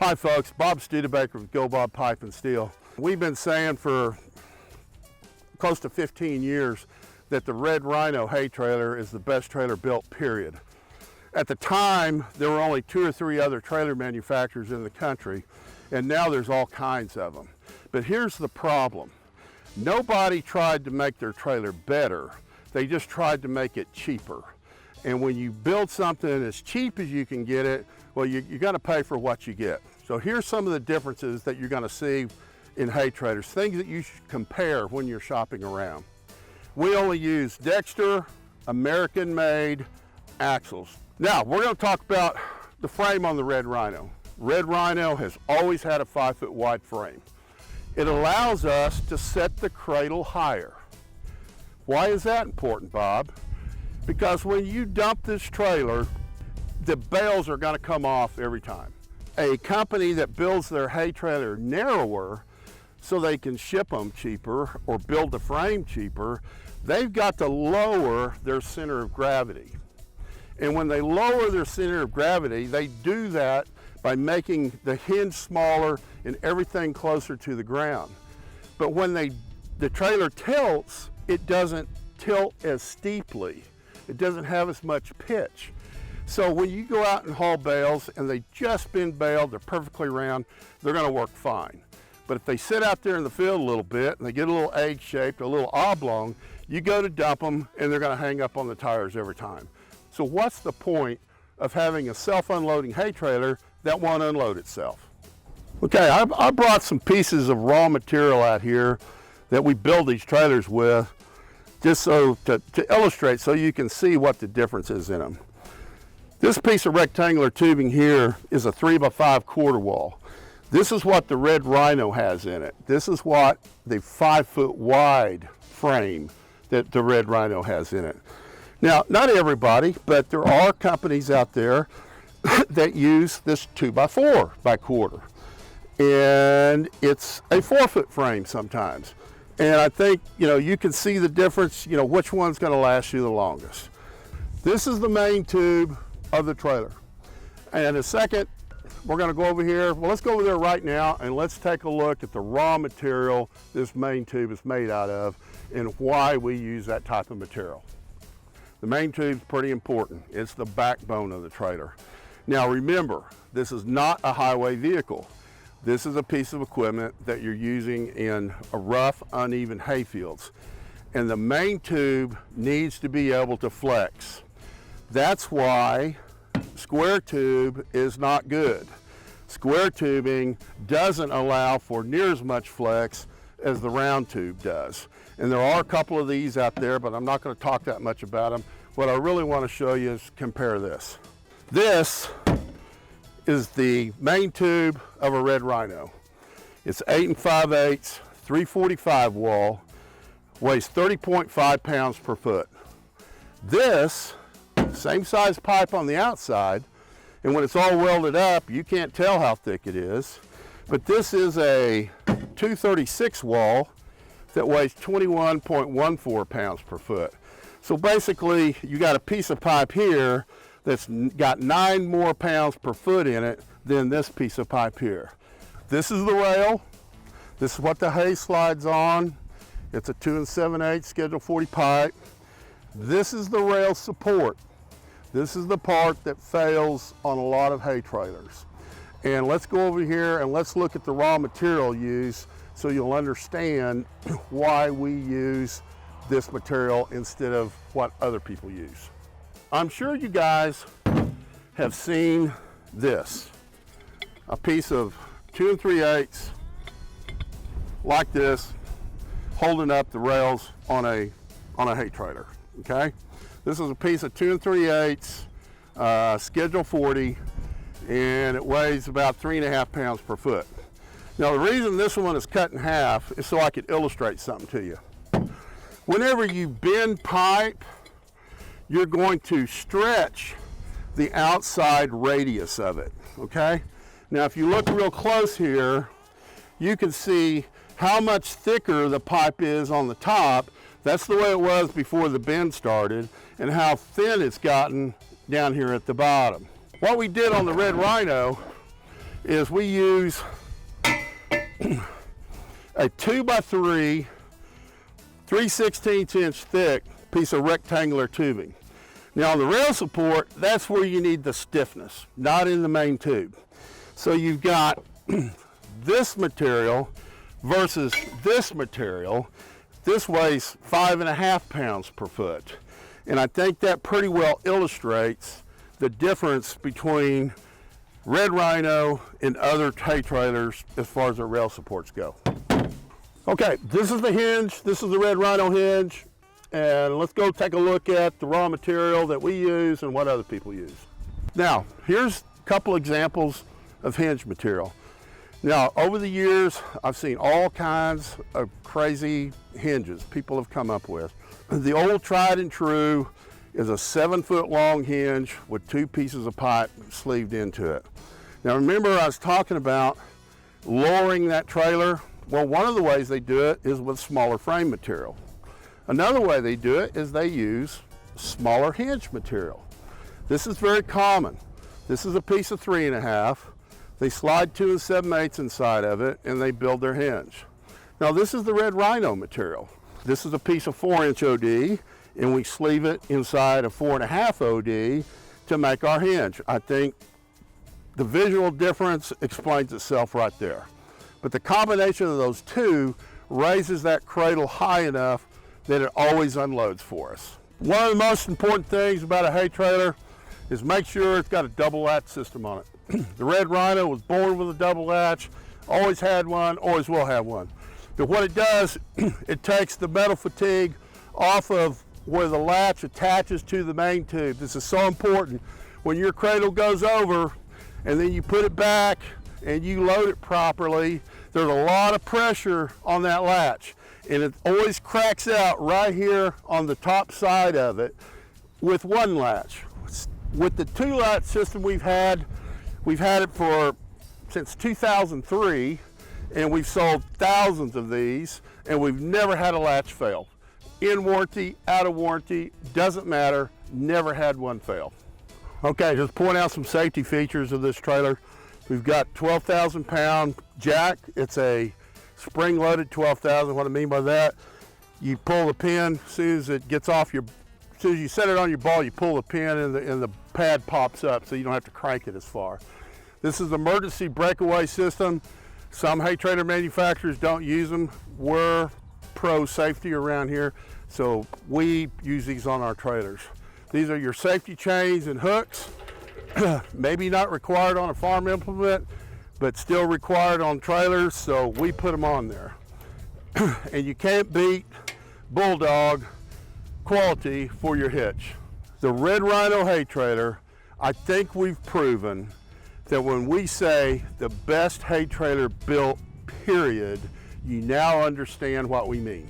Hi folks, Bob Studebaker with GoBob Pipe and Steel. We've been saying for close to 15 years that the red Rhino hay trailer is the best trailer built, period. At the time, there were only 2 or 3 other trailer manufacturers in the country, and now there's all kinds of them. But here's the problem. Nobody tried to make their trailer better. They just tried to make it cheaper. And when you build something as cheap as you can get it, well, you're gonna pay for what you get. So here's some of the differences that you're gonna see in hay trailers, things that you should compare when you're shopping around. We only use Dexter, American-made axles. Now, we're gonna talk about the frame on the red Rhino. Red Rhino has always had a 5-foot wide frame. It allows us to set the cradle higher. Why is that important, Bob? Because when you dump this trailer, the bales are gonna come off every time. A company that builds their hay trailer narrower so they can ship them cheaper or build the frame cheaper, they've got to lower their center of gravity. And when they lower their center of gravity, they do that by making the hinge smaller and everything closer to the ground. But when the trailer tilts, it doesn't tilt as steeply. It doesn't have as much pitch. So when you go out and haul bales and they just been baled, they're perfectly round, they're gonna work fine. But if they sit out there in the field a little bit and they get a little egg-shaped, a little oblong, you go to dump them and they're gonna hang up on the tires every time. So what's the point of having a self-unloading hay trailer that won't unload itself? Okay, I brought some pieces of raw material out here that we build these trailers with, just so to illustrate so you can see what the difference is in them. This piece of rectangular tubing here is a 3x5 quarter wall. This is what the red Rhino has in it. This is what the 5-foot wide frame that the red Rhino has in it. Now, not everybody, but there are companies out there that use this 2x4 by quarter. And it's a 4-foot frame sometimes. And I think, you can see the difference, which one's gonna last you the longest. This is the main tube of the trailer. And in a second, we're gonna go over here. Well, let's go over there right now and let's take a look at the raw material this main tube is made out of and why we use that type of material. The main tube's pretty important. It's the backbone of the trailer. Now remember, this is not a highway vehicle. This is a piece of equipment that you're using in a rough, uneven hay fields. And the main tube needs to be able to flex. That's why square tube is not good. Square tubing doesn't allow for near as much flex as the round tube does. And there are a couple of these out there, but I'm not going to talk that much about them. What I really want to show you is compare this. This is the main tube of a red Rhino. It's 8 5/8, 345 wall, weighs 30.5 pounds per foot. This, same size pipe on the outside, and when it's all welded up, you can't tell how thick it is, but this is a 236 wall that weighs 21.14 pounds per foot. So basically, you got a piece of pipe here that's got 9 more pounds per foot in it than this piece of pipe here. This is the rail. This is what the hay slides on. It's a 2 7/8 Schedule 40 pipe. This is the rail support. This is the part that fails on a lot of hay trailers. And let's go over here and let's look at the raw material used so you'll understand why we use this material instead of what other people use. I'm sure you guys have seen this, a piece of 2 3/8 like this, holding up the rails on a hay trailer, okay? This is a piece of 2 3/8 Schedule 40, and it weighs about 3.5 pounds per foot. Now the reason this one is cut in half is so I could illustrate something to you. Whenever you bend pipe, you're going to stretch the outside radius of it, okay? Now if you look real close here, you can see how much thicker the pipe is on the top. That's the way it was before the bend started, and how thin it's gotten down here at the bottom. What we did on the red Rhino is we use a 2x3, 3/16 inch thick piece of rectangular tubing. Now on the rail support, that's where you need the stiffness, not in the main tube. So you've got this material versus this material. This weighs 5.5 pounds per foot. And I think that pretty well illustrates the difference between Red Rhino and other hay trailers as far as their rail supports go. Okay, this is the hinge. This is the Red Rhino hinge. And let's go take a look at the raw material that we use and what other people use. Now, here's a couple examples of hinge material. Now, over the years, I've seen all kinds of crazy hinges people have come up with. The old tried and true is a 7-foot long hinge with 2 pieces of pipe sleeved into it. Now remember, I was talking about lowering that trailer. Well, one of the ways they do it is with smaller frame material. Another way they do it is they use smaller hinge material. This is very common. This is a piece of 3.5. They slide 2 7/8 inside of it and they build their hinge. Now this is the Red Rhino material. This is a piece of 4-inch OD and we sleeve it inside a 4.5 OD to make our hinge. I think the visual difference explains itself right there. But the combination of those two raises that cradle high enough that it always unloads for us. One of the most important things about a hay trailer is make sure it's got a double latch system on it. The Red Rhino was born with a double latch, always had one, always will have one. But what it does, it takes the metal fatigue off of where the latch attaches to the main tube. This is so important. When your cradle goes over and then you put it back and you load it properly, there's a lot of pressure on that latch. And it always cracks out right here on the top side of it with one latch. With the 2 latch system we've had it since 2003, and we've sold thousands of these, and we've never had a latch fail. In warranty, out of warranty, doesn't matter, never had one fail. Okay, just point out some safety features of this trailer. We've got 12,000 pound jack. It's a spring loaded 12,000. What I mean by that, you pull the pin as soon as it gets off as soon as you set it on your ball, you pull the pin and the pad pops up so you don't have to crank it as far. This is an emergency breakaway system. Some hay trailer manufacturers don't use them. We're pro safety around here, so we use these on our trailers. These are your safety chains and hooks. Maybe not required on a farm implement, but still required on trailers, so we put them on there. And you can't beat Bulldog quality for your hitch. The Red Rhino hay trailer, I think we've proven that when we say the best hay trailer built, period, you now understand what we mean.